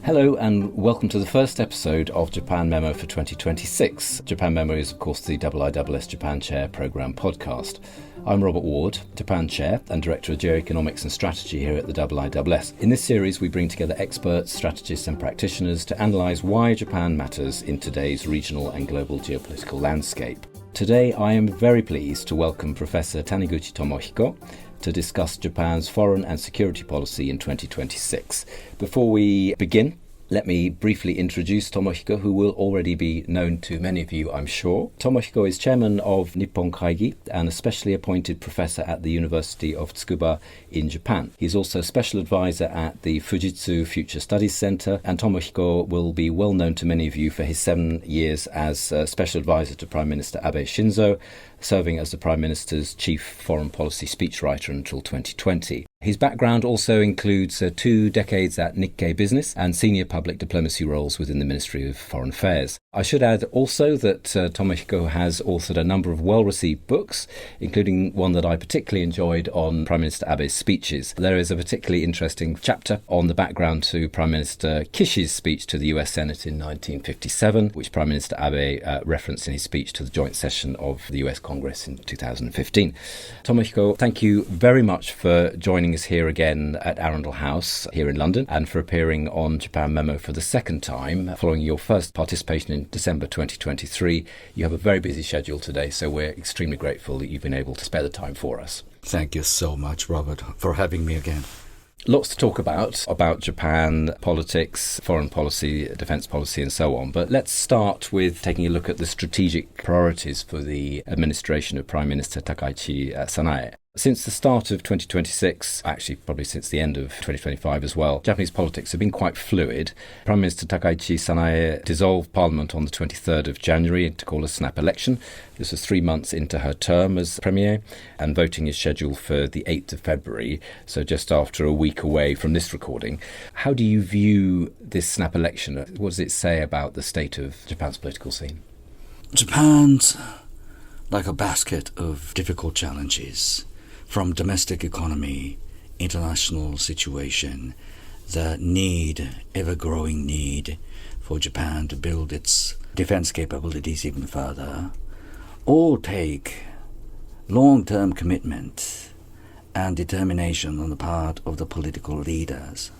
Hello and welcome to the first episode of Japan Memo for 2026. Japan Memo is, of course, the IISS Japan Chair Programme podcast. I'm Robert Ward, Japan Chair and Director of Geoeconomics and Strategy here at the IISS. In this series, we bring together experts, strategists and practitioners to analyse why Japan matters in today's regional and global geopolitical landscape. Today, I am very pleased to welcome Professor Taniguchi Tomohiko to discuss Japan's foreign and security policy in 2026. Before we begin, let me briefly introduce Tomohiko, who will already be known to many of you, I'm sure. Tomohiko is chairman of Nippon Kaigi and a specially appointed professor at the University of Tsukuba in Japan. He's also a special advisor at the Fujitsu Future Studies Center, and Tomohiko will be well known to many of you for his 7 years as a special advisor to Prime Minister Abe Shinzo, serving as the Prime Minister's chief foreign policy speechwriter until 2020. His background also includes 2 decades at Nikkei Business and senior public diplomacy roles within the Ministry of Foreign Affairs. I should add also that Tomohiko has authored a number of well-received books, including one that I particularly enjoyed on Prime Minister Abe's speeches. There is a particularly interesting chapter on the background to Prime Minister Kishi's speech to the US Senate in 1957, which Prime Minister Abe referenced in his speech to the joint session of the US Congress in 2015. Tomohiko, thank you very much for joining us here again at Arundel House here in London and for appearing on Japan Memo for the second time following your first participation in December 2023. You have a very busy schedule today, so we're extremely grateful that you've been able to spare the time for us. Thank you so much, Robert, for having me again. Lots to talk about Japan, politics, foreign policy, defence policy and so on. But let's start with taking a look at the strategic priorities for the administration of Prime Minister Takaichi Sanae. Since the start of 2026, actually probably since the end of 2025 as well, Japanese politics have been quite fluid. Prime Minister Takaichi Sanae dissolved Parliament on the 23rd of January to call a snap election. This was 3 months into her term as Premier, and voting is scheduled for the 8th of February, so just after a week away from this recording. How do you view this snap election? What does it say about the state of Japan's political scene? Japan's like a basket of difficult challenges. From domestic economy, international situation, the ever-growing need for Japan to build its defense capabilities even further, all take long-term commitment and determination on the part of the political leaders.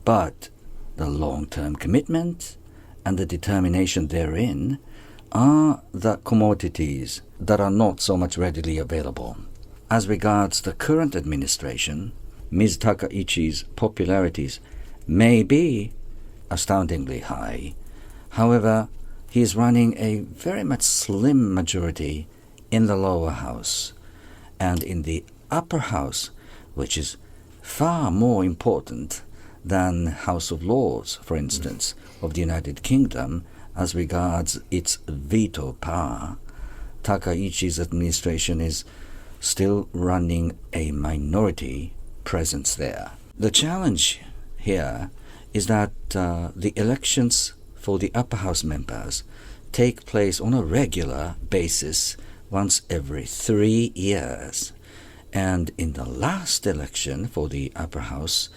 But the long-term commitment and the determination therein are the commodities that are not so much readily available. As regards the current administration, Ms. Takaichi's popularities may be astoundingly high. However, he is running a very much slim majority in the lower house, and in the upper house, which is far more important than House of Lords, for instance, of the United Kingdom, as regards its veto power. Takaichi's administration is still running a minority presence there. The challenge here is that the elections for the upper house members take place on a regular basis once every 3 years. And in the last election for the upper house,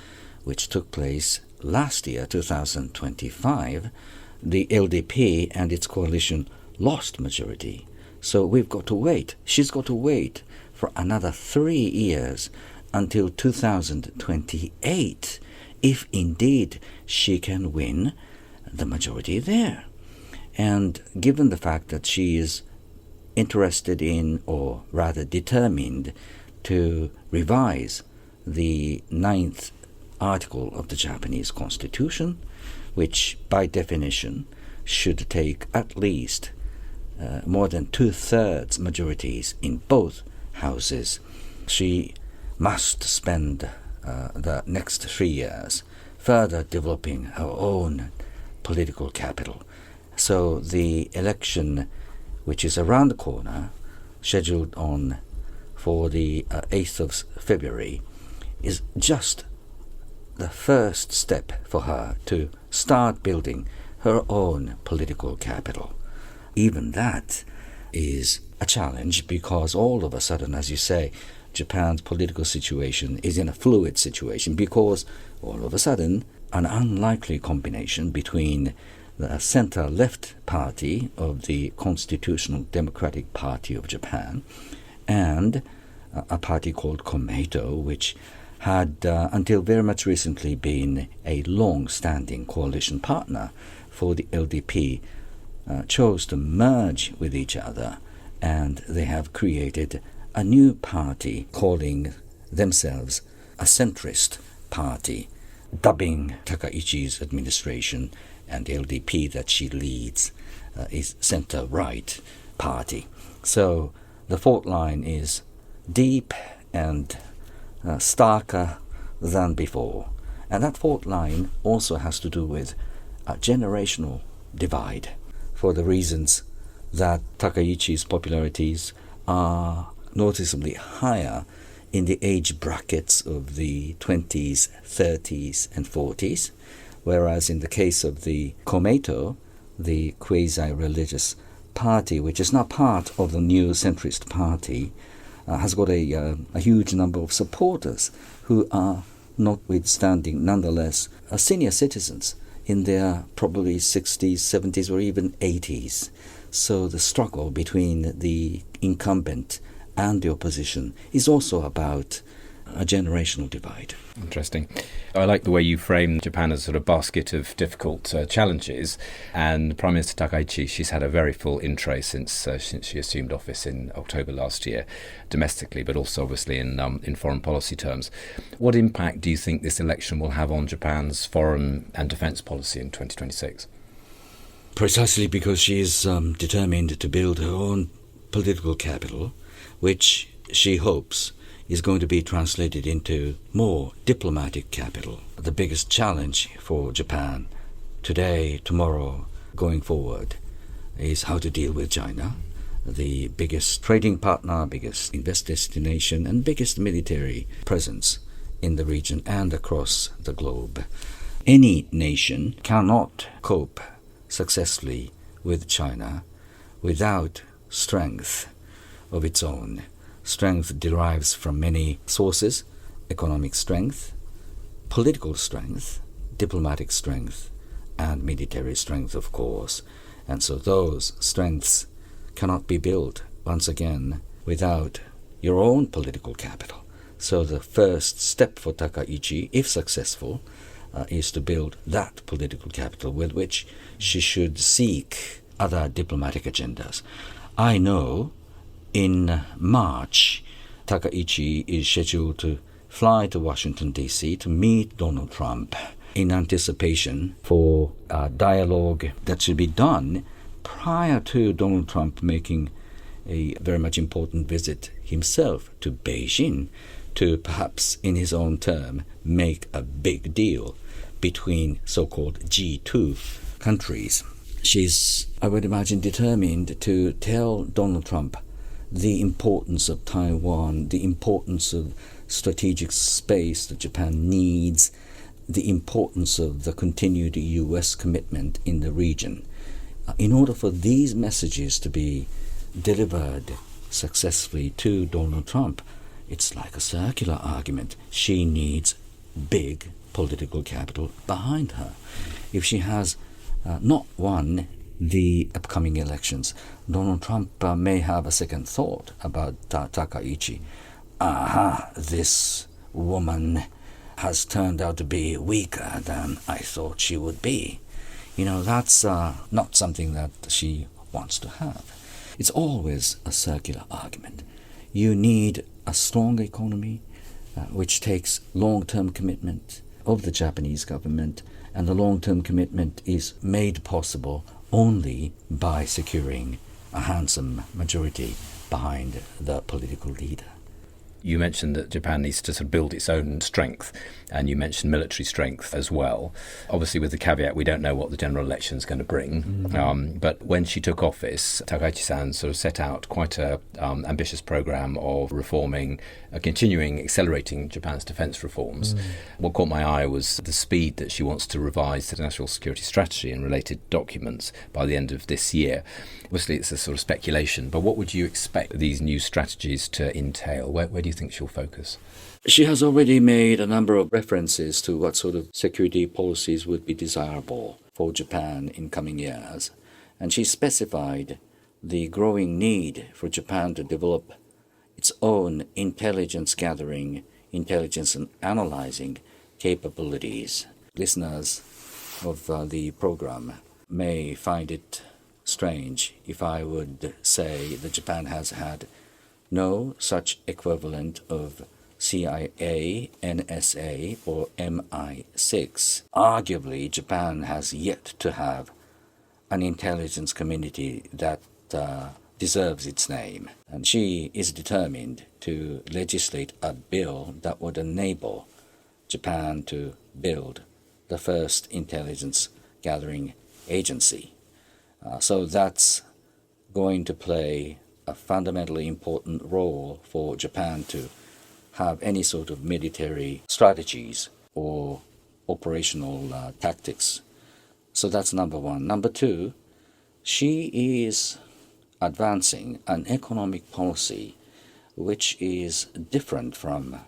which took place last year, 2025, the LDP and its coalition lost majority. So we've got to wait. She's got to wait for another 3 years until 2028, if indeed she can win the majority there. And given the fact that she is interested in, or rather determined, to revise the 9th article of the Japanese Constitution, which by definition should take at least more than 2/3 majorities in both houses, she must spend the next 3 years further developing her own political capital. So the election, which is around the corner, scheduled for the 8th of February, is just the first step for her to start building her own political capital. Even that is a challenge because all of a sudden, as you say, Japan's political situation is in a fluid situation because all of a sudden an unlikely combination between the center-left party of the Constitutional Democratic Party of Japan and a party called Komeito, which had until very much recently been a long-standing coalition partner for the LDP, chose to merge with each other, and they have created a new party calling themselves a centrist party, dubbing Takaichi's administration and the LDP that she leads is center-right party. So the fault line is deep and starker than before. And that fault line also has to do with a generational divide, for the reasons that Takaichi's popularities are noticeably higher in the age brackets of the 20s, 30s, and 40s, whereas in the case of the Komeito, the quasi-religious party, which is not part of the new centrist party, has got a huge number of supporters who are, notwithstanding, nonetheless, senior citizens in their probably 60s, 70s, or even 80s. So the struggle between the incumbent and the opposition is also about a generational divide. Interesting. I like the way you frame Japan as sort of basket of difficult challenges, and Prime Minister Takaichi, she's had a very full intro since she assumed office in October last year, domestically, but also obviously in foreign policy terms. What impact do you think this election will have on Japan's foreign and defence policy in 2026? Precisely because she is determined to build her own political capital, which she hopes is going to be translated into more diplomatic capital. The biggest challenge for Japan today, tomorrow, going forward, is how to deal with China, the biggest trading partner, biggest invest destination, and biggest military presence in the region and across the globe. Any nation cannot cope successfully with China without strength of its own. Strength derives from many sources: economic strength, political strength, diplomatic strength, and military strength, of course. And so those strengths cannot be built, once again, without your own political capital. So the first step for Takaichi, if successful, is to build that political capital with which she should seek other diplomatic agendas. I know in March, Takaichi is scheduled to fly to Washington, D.C. to meet Donald Trump in anticipation for a dialogue that should be done prior to Donald Trump making a very much important visit himself to Beijing to perhaps, in his own term, make a big deal between so-called G2 countries. She's, I would imagine, determined to tell Donald Trump the importance of Taiwan, the importance of strategic space that Japan needs, the importance of the continued U.S. commitment in the region. In order for these messages to be delivered successfully to Donald Trump, it's like a circular argument. She needs big political capital behind her. If she has not won the upcoming elections, Donald Trump may have a second thought about Takaichi. This woman has turned out to be weaker than I thought she would be. That's not something that she wants to have. It's always a circular argument. You need a strong economy, which takes long-term commitment of the Japanese government, and the long-term commitment is made possible only by securing a handsome majority behind the political leader. You mentioned that Japan needs to sort of build its own strength, and you mentioned military strength as well. Obviously, with the caveat, we don't know what the general election is going to bring. Mm-hmm. But when she took office, Takaichi-san sort of set out quite an ambitious program of reforming, continuing, accelerating Japan's defence reforms. What caught my eye was the speed that she wants to revise the national security strategy and related documents by the end of this year. Obviously, it's a sort of speculation, but what would you expect these new strategies to entail? Where do you think she'll focus? She has already made a number of references to what sort of security policies would be desirable for Japan in coming years. And she specified the growing need for Japan to develop its own intelligence gathering, intelligence and analyzing capabilities. Listeners of the program may find it strange if I would say that Japan has had no such equivalent of CIA, NSA, or MI6. Arguably, Japan has yet to have an intelligence community that deserves its name. And she is determined to legislate a bill that would enable Japan to build the first intelligence gathering agency. So that's going to play a fundamentally important role for Japan to have any sort of military strategies or operational tactics. So that's number one. Number two, she is advancing an economic policy which is different from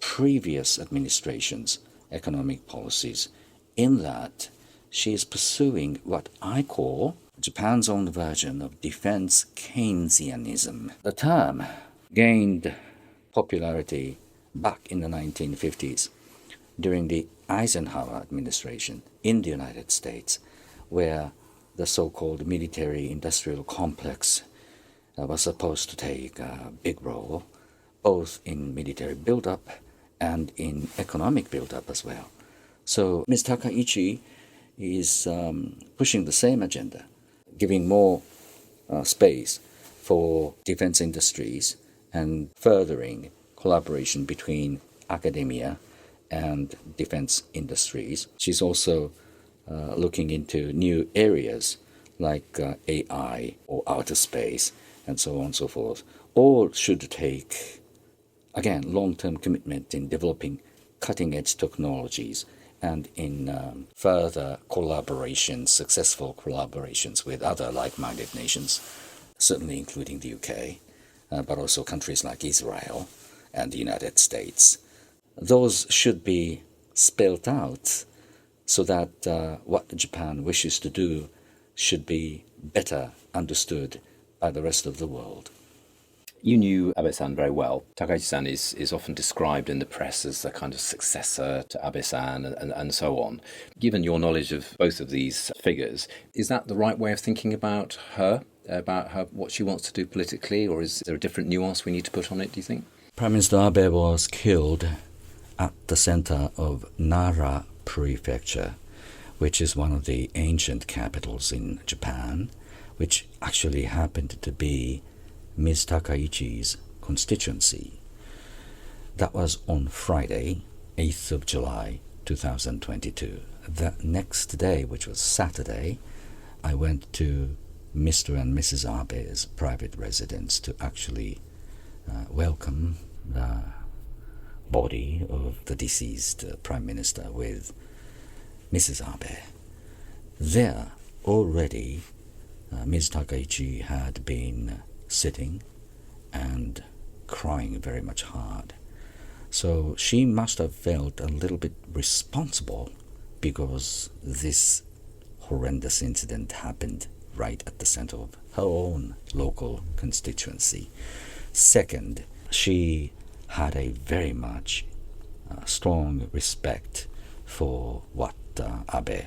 previous administrations' economic policies, in that she is pursuing what I call Japan's own version of defense Keynesianism. The term gained popularity back in the 1950s during the Eisenhower administration in the United States, where the so-called military-industrial complex was supposed to take a big role, both in military build-up and in economic build-up as well. So Ms. Takaichi is pushing the same agenda, giving more space for defense industries and furthering collaboration between academia and defense industries. She's also looking into new areas like AI or outer space and so on and so forth. All should take, again, long-term commitment in developing cutting-edge technologies and in further collaborations, successful collaborations with other like-minded nations, certainly including the UK, but also countries like Israel and the United States. Those should be spelled out so that what Japan wishes to do should be better understood by the rest of the world. You knew Abe-san very well. Takaichi-san is often described in the press as the kind of successor to Abe-san and so on. Given your knowledge of both of these figures, is that the right way of thinking about her, what she wants to do politically, or is there a different nuance we need to put on it, do you think? Prime Minister Abe was killed at the center of Nara Prefecture, which is one of the ancient capitals in Japan, which actually happened to be Ms. Takaichi's constituency. That was on Friday, 8th of July, 2022. The next day, which was Saturday, I went to Mr. and Mrs. Abe's private residence to actually welcome the body of the deceased Prime Minister with Mrs. Abe. There, already, Ms. Takaichi had been sitting and crying very much hard. So she must have felt a little bit responsible because this horrendous incident happened right at the center of her own local constituency. Second, she had a very much strong respect for what Abe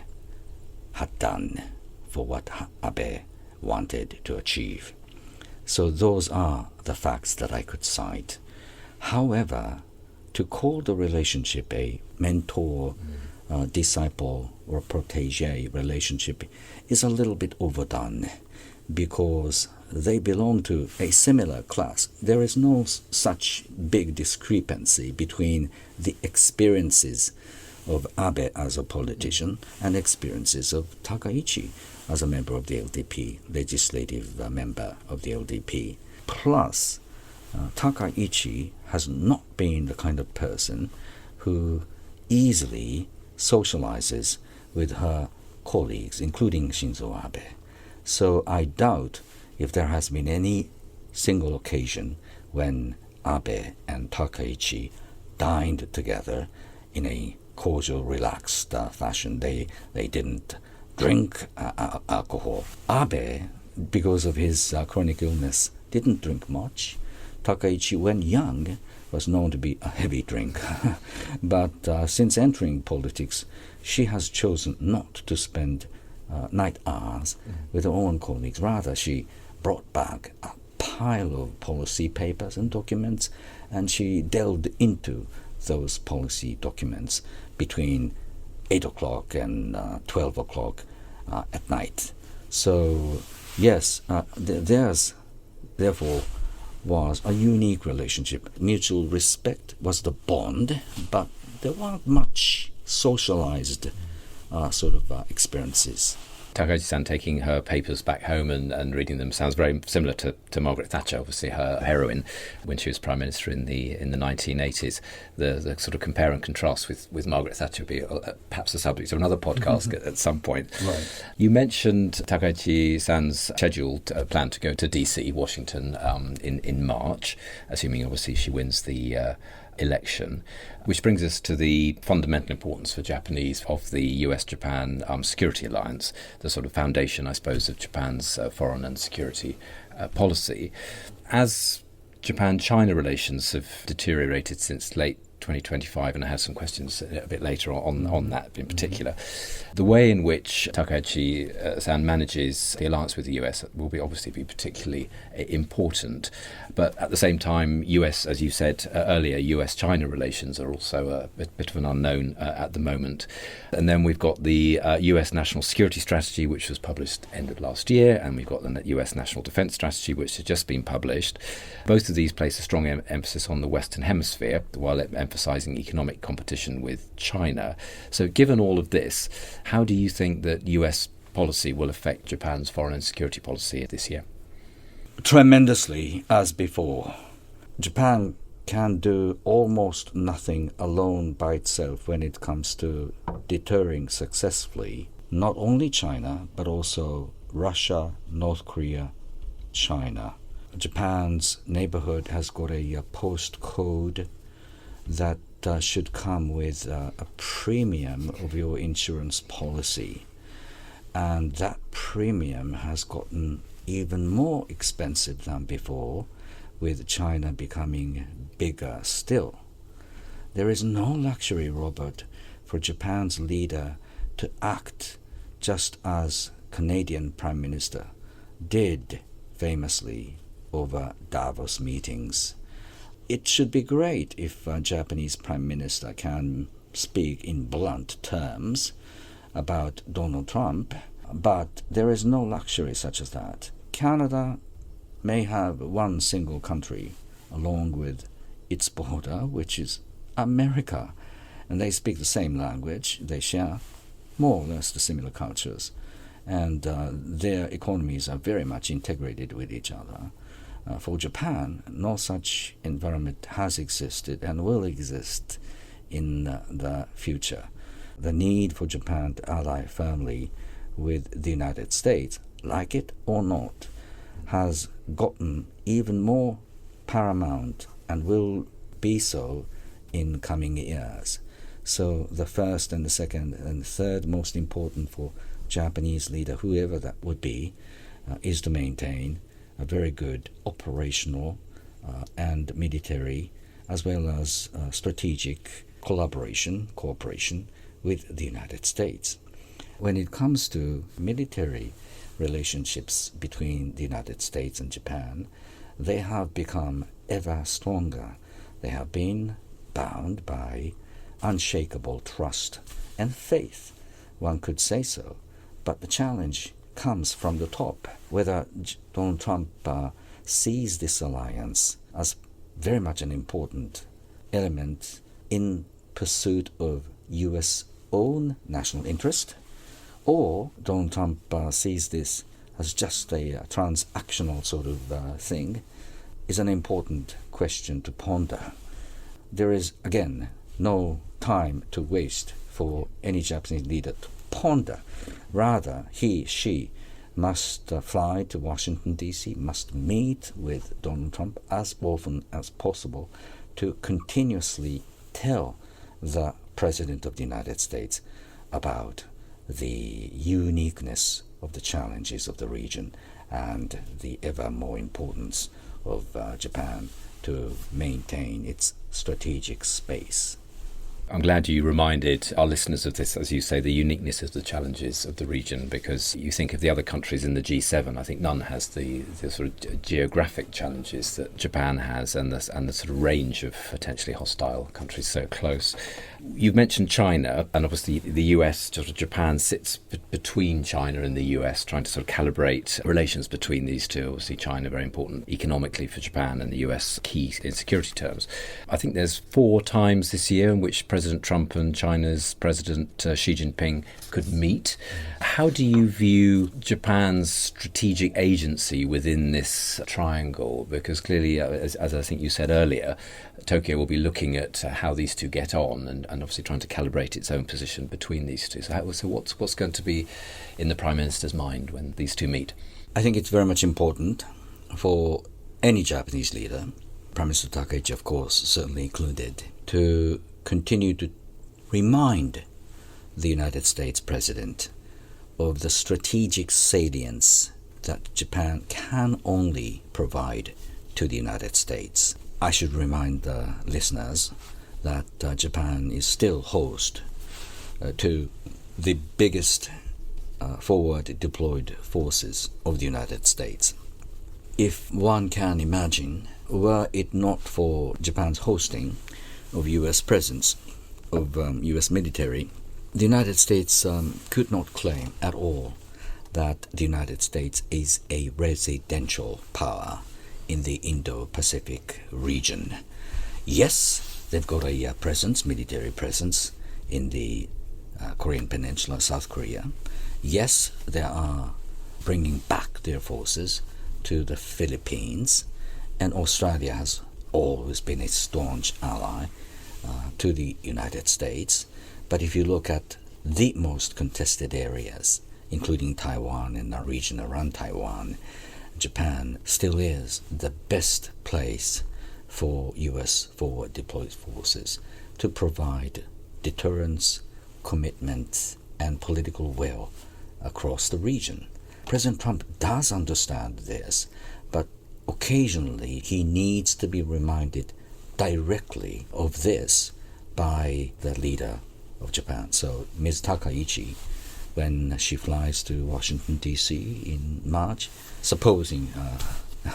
had done, for what Abe wanted to achieve. So those are the facts that I could cite. However, to call the relationship a mentor, disciple, or protege relationship is a little bit overdone because they belong to a similar class. There is no such big discrepancy between the experiences of Abe as a politician and experiences of Takaichi as a member of the LDP, legislative member of the LDP. Plus, Takaichi has not been the kind of person who easily socializes with her colleagues, including Shinzo Abe. So I doubt if there has been any single occasion when Abe and Takaichi dined together in a cordial, relaxed fashion. They didn't drink alcohol. Abe, because of his chronic illness, didn't drink much. Takaichi, when young, was known to be a heavy drinker. But since entering politics, she has chosen not to spend night hours with her own colleagues. Rather, she brought back a pile of policy papers and documents, and she delved into those policy documents between 8 o'clock and 12 o'clock at night. So, yes, there's therefore was a unique relationship. Mutual respect was the bond, but there weren't much socialized experiences. Takaichi-san taking her papers back home and reading them sounds very similar to Margaret Thatcher, obviously her heroine, when she was Prime Minister in the 1980s. The sort of compare and contrast with Margaret Thatcher would be perhaps the subject of another podcast at some point. Right. You mentioned Takaichi-san's scheduled plan to go to DC, Washington, in March, assuming obviously she wins the election, which brings us to the fundamental importance for Japanese of the US-Japan security alliance, the sort of foundation, I suppose, of Japan's foreign and security policy. As Japan-China relations have deteriorated since late 2025, and I have some questions a bit later on that in particular. The way in which Takaichi-san manages the alliance with the US will obviously be particularly important. But at the same time, US, as you said earlier, US-China relations are also a bit of an unknown at the moment. And then we've got the US National Security Strategy, which was published end of last year, and we've got the US National Defense Strategy, which has just been published. Both of these place a strong emphasis on the Western Hemisphere, while emphasizing economic competition with China. So given all of this, how do you think that US policy will affect Japan's foreign and security policy this year? Tremendously, as before. Japan can do almost nothing alone by itself when it comes to deterring successfully not only China, but also Russia, North Korea, China. Japan's neighborhood has got a postcode that should come with a premium of your insurance policy. And that premium has gotten even more expensive than before, with China becoming bigger still. There is no luxury, Robert, for Japan's leader to act just as Canadian Prime Minister did famously over Davos meetings. It should be great if a Japanese Prime Minister can speak in blunt terms about Donald Trump, but there is no luxury such as that. Canada may have one single country along with its border, which is America, and they speak the same language. They share more or less the similar cultures, and their economies are very much integrated with each other. For Japan, no such environment has existed and will exist in the future. The need for Japan to ally firmly with the United States, like it or not, has gotten even more paramount and will be so in coming years. So the first and the second and the third most important for Japanese leader, whoever that would be, is to maintain a very good operational and military as well as strategic cooperation with the United States. When it comes to military relationships between the United States and Japan, they have become ever stronger. They have been bound by unshakable trust and faith, one could say so. But the challenge comes from the top, whether Donald Trump sees this alliance as very much an important element in pursuit of U.S. own national interest, or Donald Trump sees this as just a transactional sort of thing, is an important question to ponder. There is, again, no time to waste for any Japanese leader to ponder. Rather, he, she must fly to Washington, D.C., must meet with Donald Trump as often as possible to continuously tell the President of the United States about the uniqueness of the challenges of the region and the ever more importance of Japan to maintain its strategic space. I'm glad you reminded our listeners of this, as you say, the uniqueness of the challenges of the region, because you think of the other countries in the G7, I think none has the sort of geographic challenges that Japan has, and the sort of range of potentially hostile countries so close. You've mentioned China, and obviously the US, sort of Japan sits between China and the US, trying to sort of calibrate relations between these two. Obviously China very important economically for Japan, and the US key in security terms. I think there's 4 times this year in which President Trump and China's President Xi Jinping could meet. How do you view Japan's strategic agency within this triangle? Because clearly, as I think you said earlier, Tokyo will be looking at how these two get on, and obviously trying to calibrate its own position between these two. So what's going to be in the Prime Minister's mind when these two meet? I think it's very much important for any Japanese leader, Prime Minister Takaichi, of course, certainly included, to continue to remind the United States President of the strategic salience that Japan can only provide to the United States. I should remind the listeners that Japan is still host to the biggest forward deployed forces of the United States. If one can imagine, were it not for Japan's hosting of U.S. presence, of U.S. military, the United States could not claim at all that the United States is a residential power in the Indo-Pacific region. Yes, they've got a presence, military presence, in the Korean Peninsula, South Korea. Yes, they are bringing back their forces to the Philippines, and Australia has always been a staunch ally to the United States. But if you look at the most contested areas, including Taiwan and the region around Taiwan, Japan still is the best place for U.S. forward deployed forces to provide deterrence, commitment, and political will across the region. President Trump does understand this, but occasionally he needs to be reminded directly of this by the leader of Japan. So Ms. Takaichi, when she flies to Washington, D.C. in March, supposing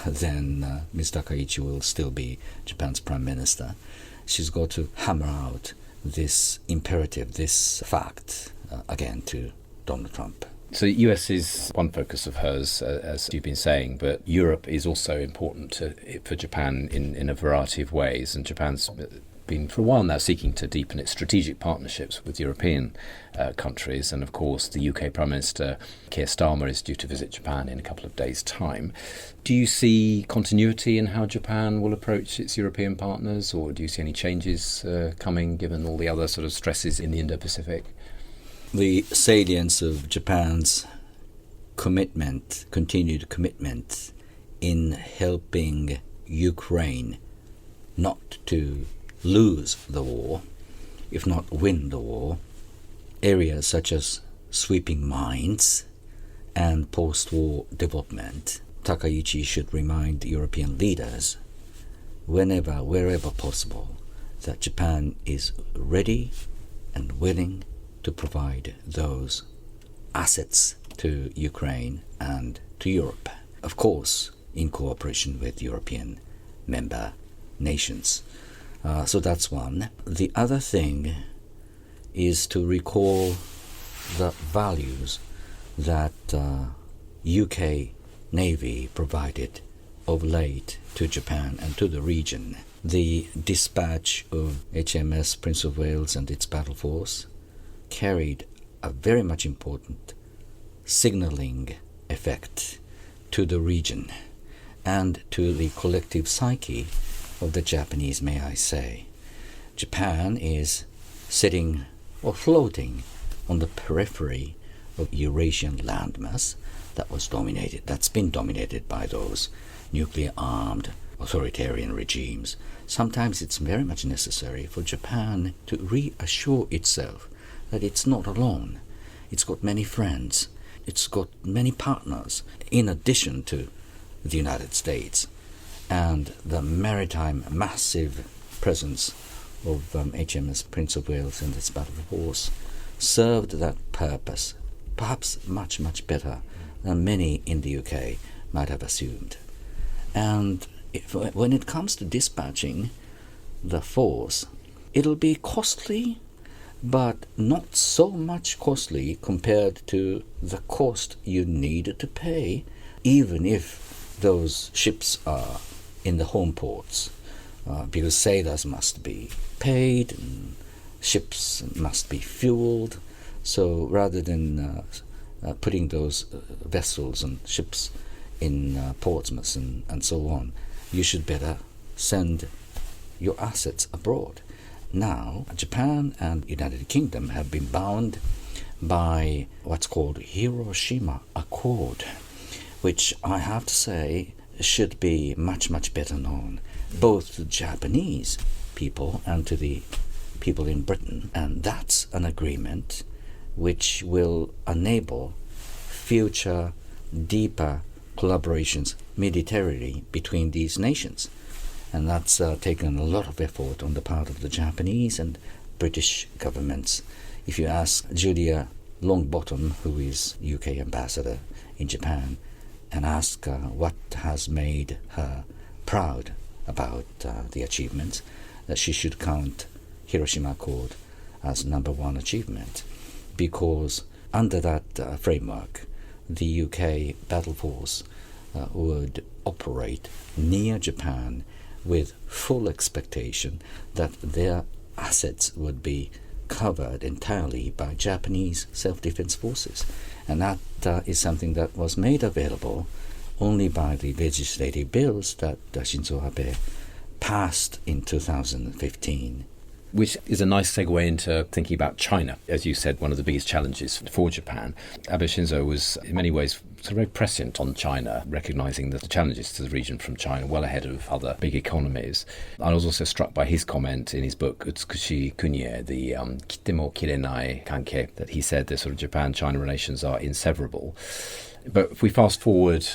then Ms. Takaichi will still be Japan's Prime Minister, she's got to hammer out this imperative, this fact, again to Donald Trump. So the US is one focus of hers, as you've been saying, but Europe is also important for Japan in a variety of ways, and Japan's been for a while now seeking to deepen its strategic partnerships with European countries, and of course the UK Prime Minister Keir Starmer is due to visit Japan in a couple of days' time. Do you see continuity in how Japan will approach its European partners, or do you see any changes coming given all the other sort of stresses in the Indo-Pacific? The salience of Japan's commitment, continued commitment in helping Ukraine not to lose the war, if not win the war, areas such as sweeping mines and post-war development, Takaichi should remind European leaders whenever, wherever possible, that Japan is ready and willing to provide those assets to Ukraine and to Europe. Of course, in cooperation with European member nations. So that's one. The other thing is to recall the values that UK Navy provided of late to Japan and to the region. The dispatch of HMS Prince of Wales and its battle force carried a very much important signaling effect to the region and to the collective psyche of the Japanese, may I say. Japan is sitting or floating on the periphery of Eurasian landmass, that's been dominated by those nuclear-armed authoritarian regimes. Sometimes it's very much necessary for Japan to reassure itself that it's not alone. It's got many friends. It's got many partners in addition to the United States. And the maritime massive presence of HMS Prince of Wales and its battle force served that purpose, perhaps much, much better than many in the UK might have assumed. And when it comes to dispatching the force, it'll be costly, but not so much costly compared to the cost you need to pay, even if those ships are in the home ports, because sailors must be paid and ships must be fueled. So rather than putting those vessels and ships in Portsmouth and so on, you should better send your assets abroad. Now, Japan and United Kingdom have been bound by what's called Hiroshima Accord, which I have to say should be much, much better known, both to Japanese people and to the people in Britain. And that's an agreement which will enable future, deeper collaborations militarily between these nations. And that's taken a lot of effort on the part of the Japanese and British governments. If you ask Julia Longbottom, who is UK ambassador in Japan, and ask what has made her proud about the achievements, that she should count Hiroshima Accord as number one achievement, because under that framework, the UK battle force would operate near Japan with full expectation that their assets would be covered entirely by Japanese self-defense forces. And that is something that was made available only by the legislative bills that Shinzo Abe passed in 2015. Which is a nice segue into thinking about China. As you said, one of the biggest challenges for Japan. Abe Shinzo was in many ways sort of very prescient on China, recognising the challenges to the region from China well ahead of other big economies. I was also struck by his comment in his book, Utsukushi Kunye, the Kitemo Kirenai Kankei, that he said the sort of Japan-China relations are inseverable. But if we fast forward,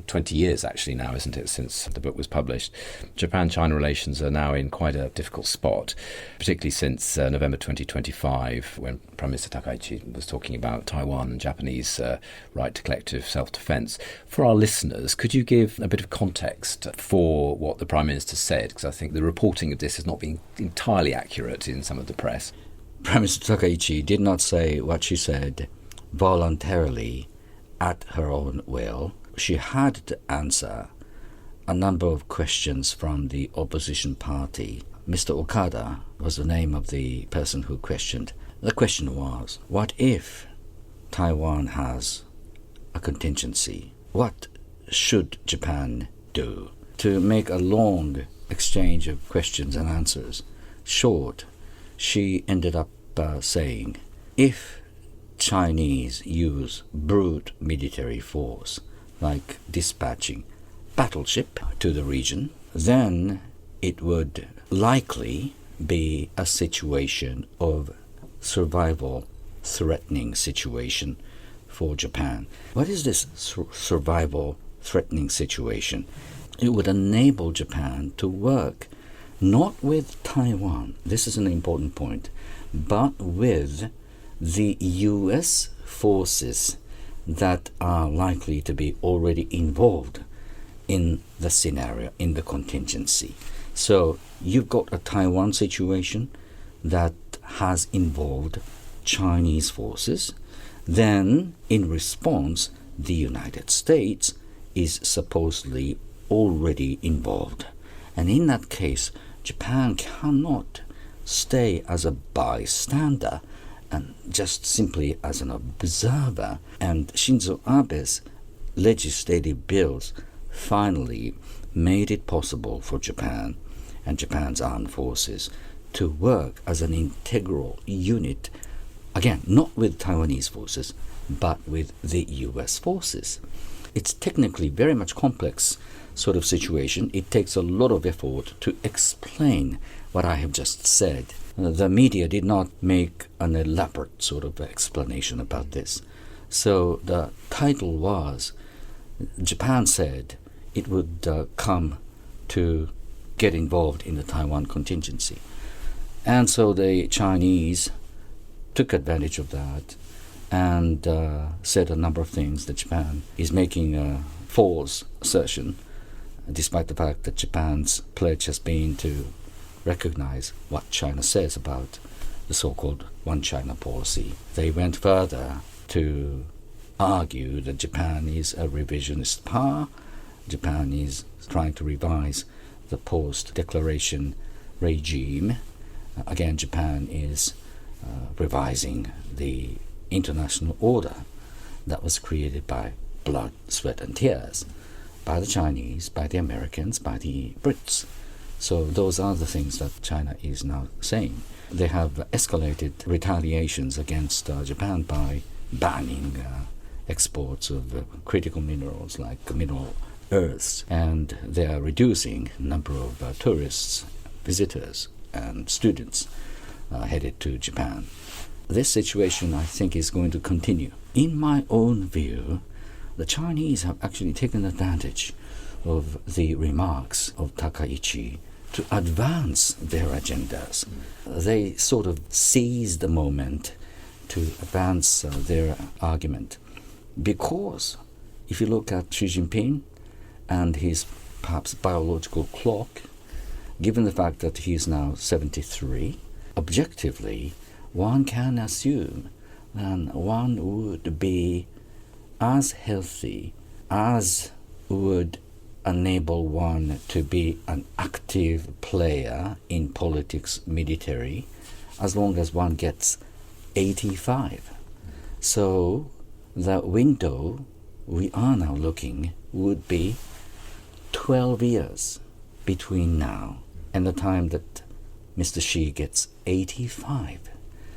20 years actually now, isn't it, since the book was published, Japan-China relations are now in quite a difficult spot, particularly since November 2025, when Prime Minister Takaichi was talking about Taiwan and Japanese right to collective self-defense. For our listeners, could you give a bit of context for what the Prime Minister said? Because I think the reporting of this has not been entirely accurate in some of the press. Prime Minister Takaichi did not say what she said voluntarily at her own will. She had to answer a number of questions from the opposition party. Mr. Okada was the name of the person who questioned. The question was, what if Taiwan has a contingency? What should Japan do? To make a long exchange of questions and answers short, she ended up saying, if Chinese use brute military force, like dispatching battleship to the region, then it would likely be a situation of survival threatening situation for Japan. What is this survival threatening situation? It would enable Japan to work not with Taiwan, this is an important point, but with the US forces that are likely to be already involved in the scenario, in the contingency. So you've got a Taiwan situation that has involved Chinese forces. Then, in response, the United States is supposedly already involved. And in that case, Japan cannot stay as a bystander and just simply as an observer. And Shinzo Abe's legislative bills finally made it possible for Japan and Japan's armed forces to work as an integral unit, again, not with Taiwanese forces, but with the US forces. It's technically very much complex sort of situation. It takes a lot of effort to explain what I have just said. The media did not make an elaborate sort of explanation about this. So the title was, Japan said it would come to get involved in the Taiwan contingency. And so the Chinese took advantage of that and said a number of things that Japan is making a false assertion, despite the fact that Japan's pledge has been to recognize what China says about the so-called One China policy. They went further to argue that Japan is a revisionist power. Japan is trying to revise the post-declaration regime. Again, Japan is revising the international order that was created by blood, sweat, and tears, by the Chinese, by the Americans, by the Brits. So those are the things that China is now saying. They have escalated retaliations against Japan by banning exports of critical minerals like mineral earths, and they are reducing the number of tourists, visitors, and students headed to Japan. This situation, I think, is going to continue. In my own view, the Chinese have actually taken advantage of the remarks of Takaichi to advance their agendas. They sort of seized the moment to advance their argument. Because if you look at Xi Jinping and his perhaps biological clock, given the fact that he is now 73, objectively, one can assume that one would be as healthy as would enable one to be an active player in politics, military, as long as one gets 85. So the window we are now looking would be 12 years between now and the time that Mr. Xi gets 85.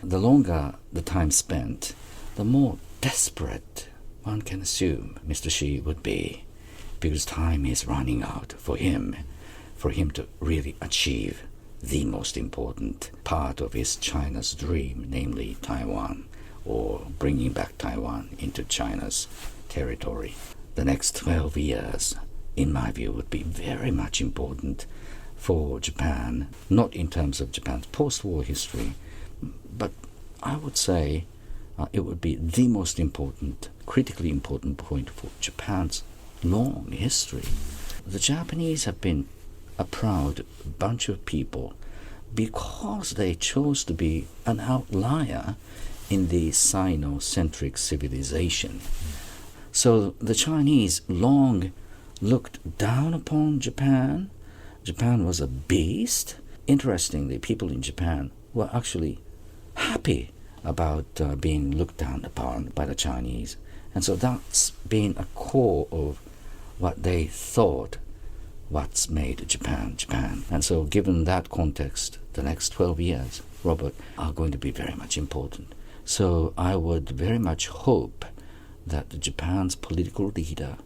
The longer the time spent, the more desperate one can assume Mr. Xi would be, because time is running out for him to really achieve the most important part of his China's dream, namely Taiwan, or bringing back Taiwan into China's territory. The next 12 years, in my view, would be very much important for Japan, not in terms of Japan's post-war history, but I would say it would be the most important, critically important point for Japan's long history. The Japanese have been a proud bunch of people because they chose to be an outlier in the Sino-centric civilization. So the Chinese long looked down upon Japan. Japan was a beast. Interestingly, people in Japan were actually happy about being looked down upon by the Chinese. And so that's been a core of what they thought what's made Japan, Japan. And so given that context, the next 12 years, Robert, are going to be very much important. So I would very much hope that Japan's political leader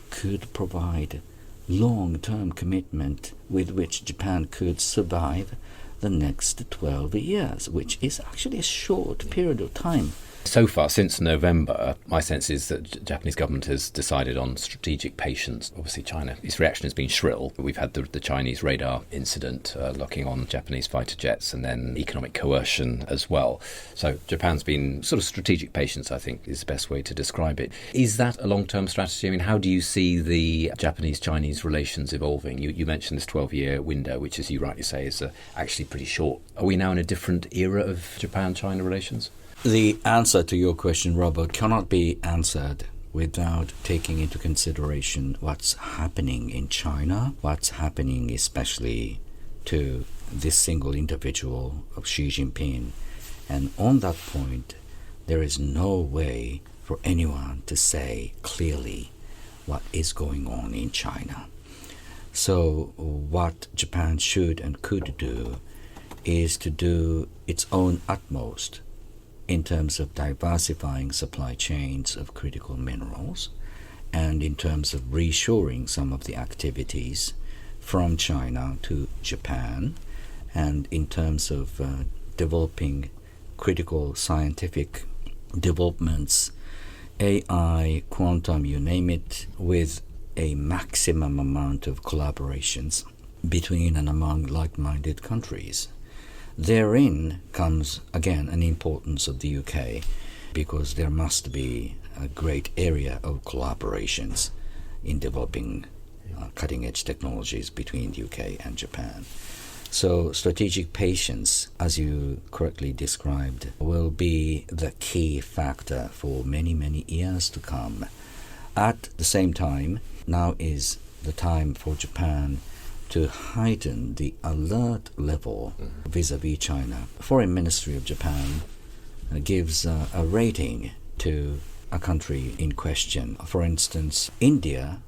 could provide long-term commitment with which Japan could survive the next 12 years, which is actually a short period of time. So far, since November, my sense is that the Japanese government has decided on strategic patience. Obviously, China, its reaction has been shrill. We've had the Chinese radar incident locking on Japanese fighter jets, and then economic coercion as well. So Japan's been sort of strategic patience, I think, is the best way to describe it. Is that a long-term strategy? I mean, how do you see the Japanese-Chinese relations evolving? You mentioned this 12-year window, which, as you rightly say, is actually pretty short. Are we now in a different era of Japan-China relations? The answer to your question, Robert, cannot be answered without taking into consideration what's happening in China, what's happening especially to this single individual of Xi Jinping. And on that point, there is no way for anyone to say clearly what is going on in China. So what Japan should and could do is to do its own utmost in terms of diversifying supply chains of critical minerals, and in terms of reshoring some of the activities from China to Japan, and in terms of developing critical scientific developments, AI, quantum, you name it, with a maximum amount of collaborations between and among like-minded countries. Therein comes, again, an importance of the UK, because there must be a great area of collaborations in developing cutting-edge technologies between the UK and Japan. So strategic patience, as you correctly described, will be the key factor for many, many years to come. At the same time, now is the time for Japan to heighten the alert level vis-a-vis China. Foreign Ministry of Japan gives a rating to a country in question. For instance, India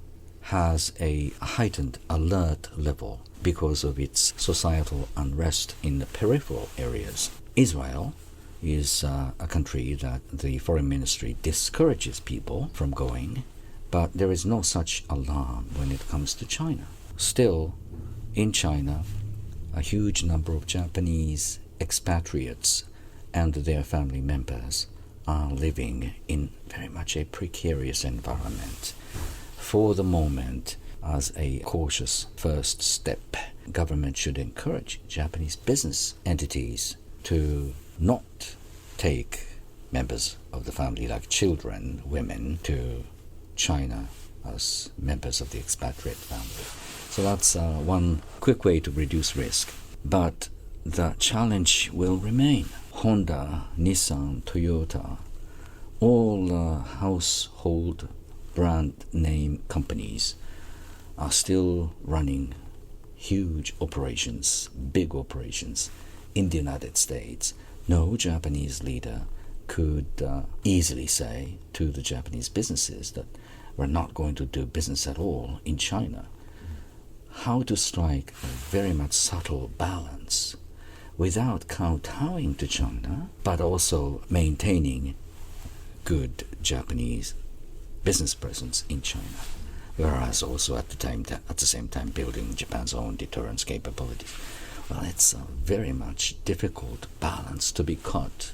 has a heightened alert level because of its societal unrest in the peripheral areas. Israel is a country that the Foreign Ministry discourages people from going, but there is no such alarm when it comes to China. Still, in China, a huge number of Japanese expatriates and their family members are living in very much a precarious environment. For the moment, as a cautious first step, government should encourage Japanese business entities to not take members of the family, like children, women, to China as members of the expatriate family. So that's one quick way to reduce risk. But the challenge will remain. Honda, Nissan, Toyota, all household brand name companies are still running huge operations, big operations in the United States. No Japanese leader could easily say to the Japanese businesses that we're not going to do business at all in China. How to strike a very much subtle balance without kowtowing to China, but also maintaining good Japanese business presence in China, whereas also at the same time building Japan's own deterrence capabilities. Well, it's a very much difficult balance to be cut.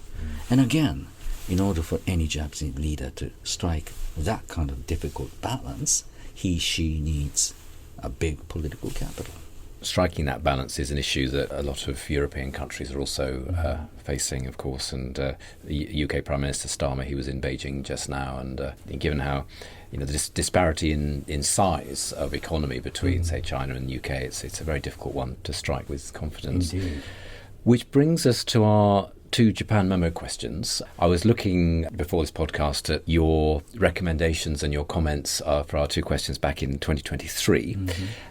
And again, in order for any Japanese leader to strike that kind of difficult balance, she needs a big political capital. Striking that balance is an issue that a lot of European countries are also facing, of course. And the UK Prime Minister Starmer, he was in Beijing just now, and given how the disparity in size of economy between, say, China and the UK, it's a very difficult one to strike with confidence. Indeed. Which brings us to our 2 Japan Memo questions. I was looking before this podcast at your recommendations and your comments for our 2 questions back in 2023.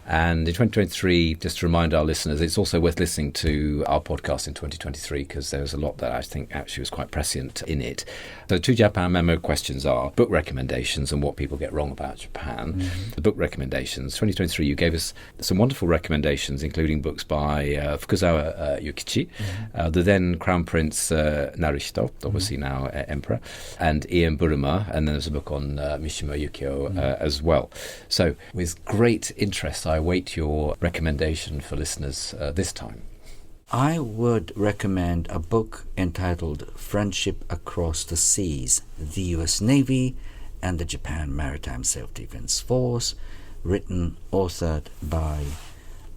And in 2023, just to remind our listeners, it's also worth listening to our podcast in 2023 because there was a lot that I think actually was quite prescient in it. So 2 Japan Memo questions are book recommendations and what people get wrong about Japan. The book recommendations, 2023, you gave us some wonderful recommendations, including books by Fukuzawa Yukichi, the then Crown Prince Naruhito, obviously now Emperor, and Ian Buruma, and then there's a book on Mishima Yukio as well. So with great interest, I await your recommendation for listeners this time. I would recommend a book entitled Friendship Across the Seas, the U.S. Navy and the Japan Maritime Self-Defense Force, authored by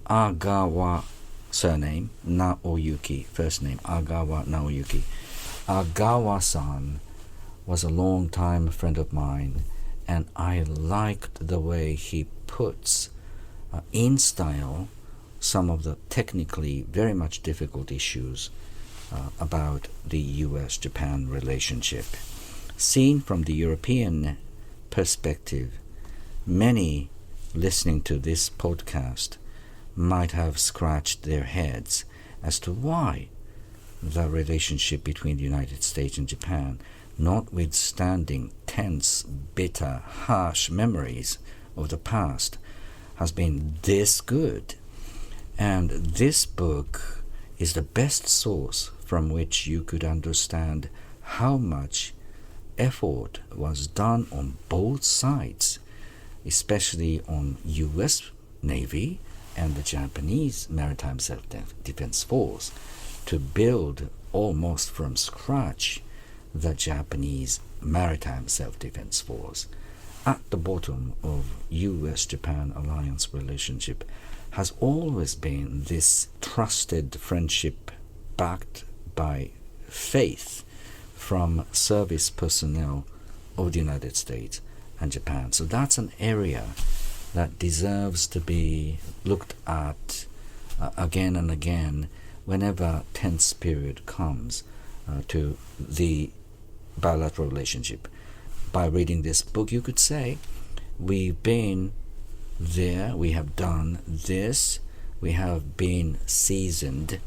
Agawa, surname Naoyuki, first name Agawa Naoyuki. Agawa-san was a long-time friend of mine, and I liked the way he puts in style some of the technically very much difficult issues about the U.S.-Japan relationship. Seen from the European perspective, many listening to this podcast might have scratched their heads as to why the relationship between the United States and Japan, notwithstanding tense, bitter, harsh memories of the past, has been this good. And this book is the best source from which you could understand how much effort was done on both sides, especially on U.S. Navy and the Japanese Maritime Self-Defense Force, to build almost from scratch the Japanese Maritime Self-Defense Force. At the bottom of U.S.-Japan alliance relationship has always been this trusted friendship backed by faith from service personnel of the United States and Japan. So that's an area that deserves to be looked at again and again whenever tense period comes to the bilateral relationship. By reading this book, you could say, we've been there, we have done this, we have been seasoned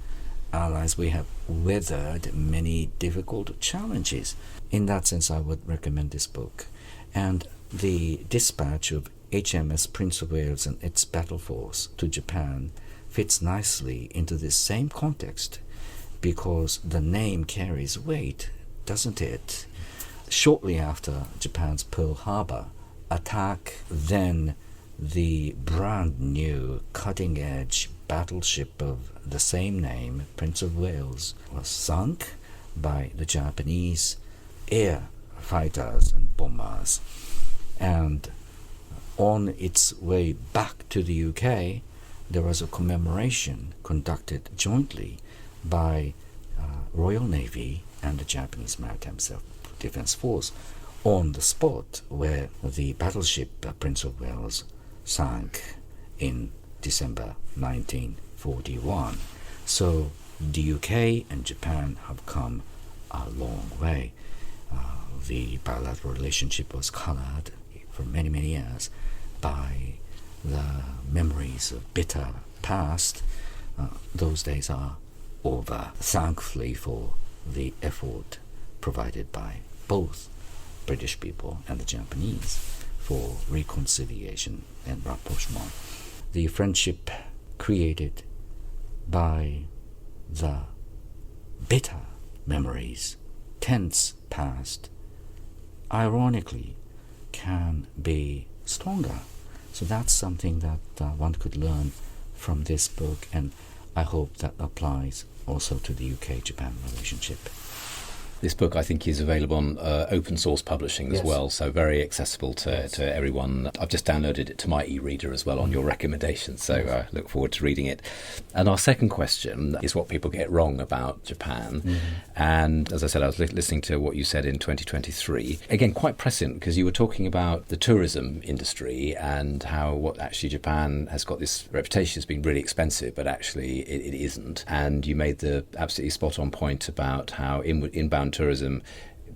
allies, we have weathered many difficult challenges. In that sense, I would recommend this book. And the dispatch of HMS Prince of Wales and its battle force to Japan fits nicely into this same context, because the name carries weight, doesn't it? Shortly after Japan's Pearl Harbor attack, then the brand new cutting-edge battleship of the same name, Prince of Wales, was sunk by the Japanese air fighters and bombers. And on its way back to the UK, there was a commemoration conducted jointly by Royal Navy and the Japanese Maritime Self-Defense Force on the spot where the battleship Prince of Wales sank in December 1941. So the UK and Japan have come a long way. The bilateral relationship was colored for many, many years by the memories of bitter past. Those days are over, thankfully, for the effort provided by both British people and the Japanese for reconciliation and rapprochement. The friendship created by the bitter memories, tense past, ironically can be stronger. So that's something that one could learn from this book, and I hope that applies also to the UK-Japan relationship. This book, I think, is available on open source publishing as well, so very accessible to everyone. I've just downloaded it to my e-reader as well on your recommendation, so I look forward to reading it. And our second question is what people get wrong about Japan. And as I said, I was listening to what you said in 2023. Again, quite prescient, because you were talking about the tourism industry and how what actually Japan has got this reputation as being really expensive, but actually it isn't. And you made the absolutely spot-on point about how inbound tourism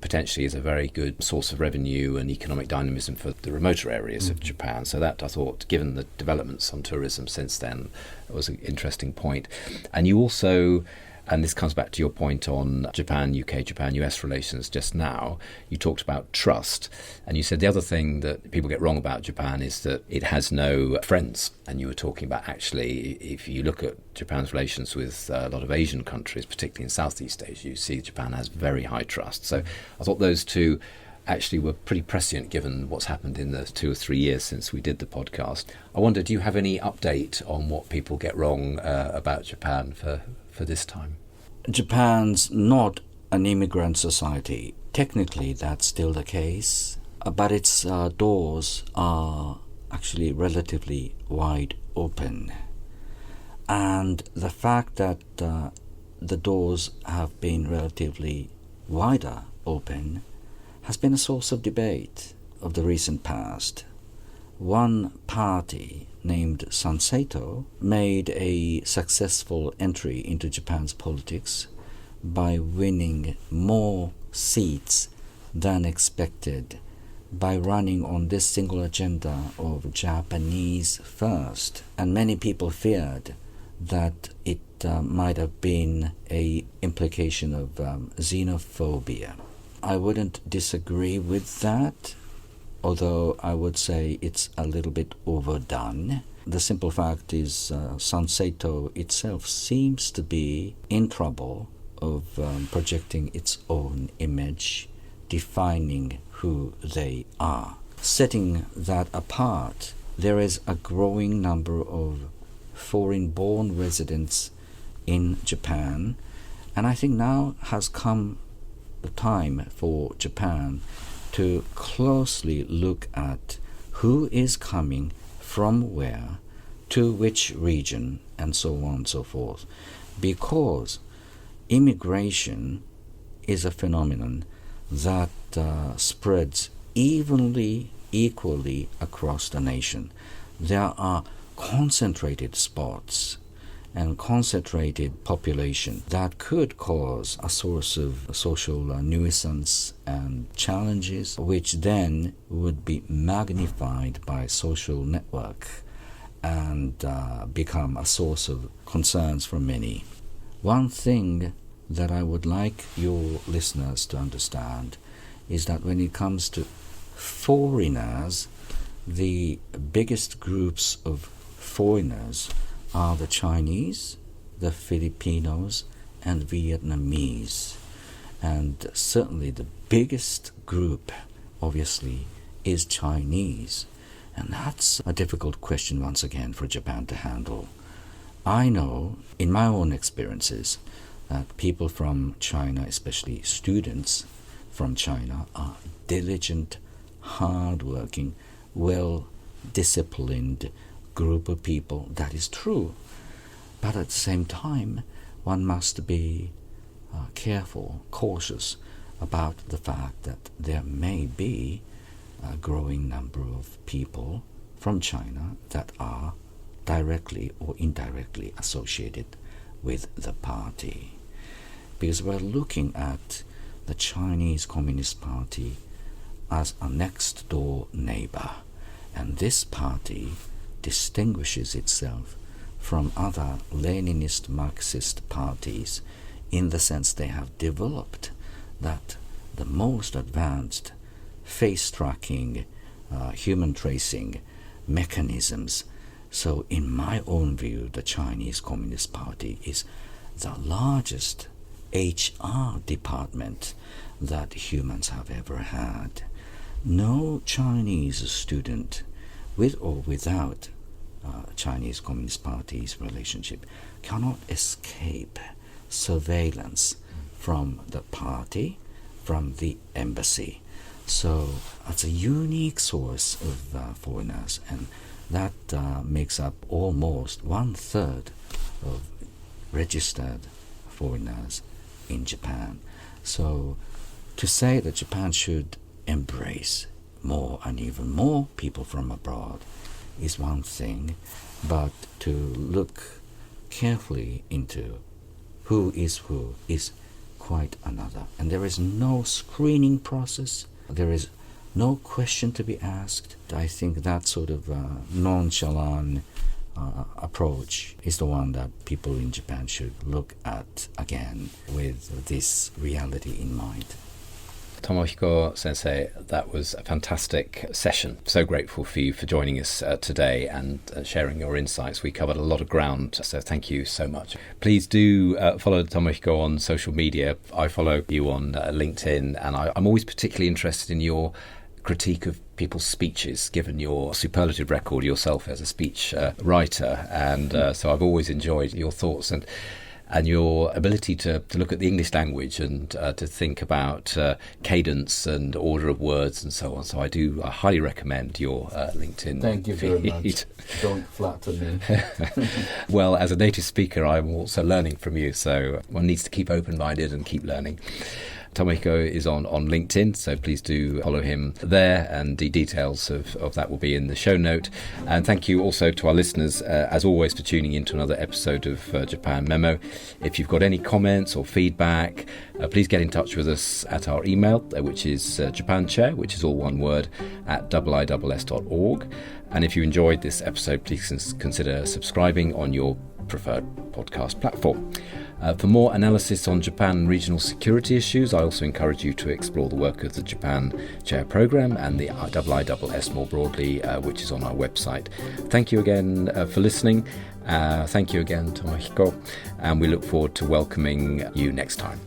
potentially is a very good source of revenue and economic dynamism for the remoter areas of Japan. So that, I thought, given the developments on tourism since then, was an interesting point. And you also, and this comes back to your point on Japan, UK, Japan, US relations just now, you talked about trust. And you said the other thing that people get wrong about Japan is that it has no friends. And you were talking about, actually, if you look at Japan's relations with a lot of Asian countries, particularly in Southeast Asia, you see Japan has very high trust. So I thought those two actually were pretty prescient given what's happened in the 2 or 3 years since we did the podcast. I wonder, do you have any update on what people get wrong about Japan for this time? Japan's not an immigrant society. Technically, that's still the case, but its doors are actually relatively wide open. And the fact that the doors have been relatively wider open has been a source of debate of the recent past. One party named Sanseito made a successful entry into Japan's politics by winning more seats than expected by running on this single agenda of Japanese first. And many people feared that it might have been an implication of xenophobia. I wouldn't disagree with that, although I would say it's a little bit overdone. The simple fact is Sanseito itself seems to be in trouble of projecting its own image, defining who they are. Setting that apart, there is a growing number of foreign-born residents in Japan, and I think now has come the time for Japan to closely look at who is coming from where, to which region, and so on and so forth, because immigration is a phenomenon that spreads equally across the nation. There are concentrated spots and concentrated population that could cause a source of social nuisance and challenges, which then would be magnified by social network and become a source of concerns for many. One thing that I would like your listeners to understand is that when it comes to foreigners, the biggest groups of foreigners are the Chinese, the Filipinos, and Vietnamese. And certainly the biggest group, obviously, is Chinese. And that's a difficult question, once again, for Japan to handle. I know, in my own experiences, that people from China, especially students from China, are diligent, hard-working, well-disciplined group of people. That is true. But at the same time, one must be careful, cautious about the fact that there may be a growing number of people from China that are directly or indirectly associated with the party. Because we're looking at the Chinese Communist Party as a next-door neighbor, and this party distinguishes itself from other Leninist Marxist parties in the sense they have developed that the most advanced face tracking, human tracing mechanisms. So in my own view, the Chinese Communist Party is the largest HR department that humans have ever had. No Chinese student, with or without Chinese Communist Party's relationship, cannot escape surveillance from the party, from the embassy. So it's a unique source of foreigners, and that makes up almost 1/3 of registered foreigners in Japan. So to say that Japan should embrace more and even more people from abroad is one thing, but to look carefully into who is quite another. And there is no screening process. There is no question to be asked. I think that sort of nonchalant approach is the one that people in Japan should look at again with this reality in mind. Tomohiko Sensei, that was a fantastic session. So grateful for you for joining us today and sharing your insights. We covered a lot of ground, so thank you so much. Please do follow Tomohiko on social media. I follow you on LinkedIn, and I'm always particularly interested in your critique of people's speeches, given your superlative record yourself as a speech writer. And so I've always enjoyed your thoughts and your ability to look at the English language and to think about cadence and order of words and so on. So I highly recommend your LinkedIn Thank you feed. very much. Don't flatter me. Well, as a native speaker, I'm also learning from you, so one needs to keep open-minded and keep learning. Tomohiko is on LinkedIn, so please do follow him there, and the details of that will be in the show note. And thank you also to our listeners, as always, for tuning in to another episode of Japan Memo. If you've got any comments or feedback, please get in touch with us at our email, which is japanchair, which is all one word, at iiss.org. And if you enjoyed this episode, please consider subscribing on your preferred podcast platform. For more analysis on Japan and regional security issues, I also encourage you to explore the work of the Japan Chair Programme and the IISS more broadly, which is on our website. Thank you again for listening, Thank you again, Tomohiko, and we look forward to welcoming you next time.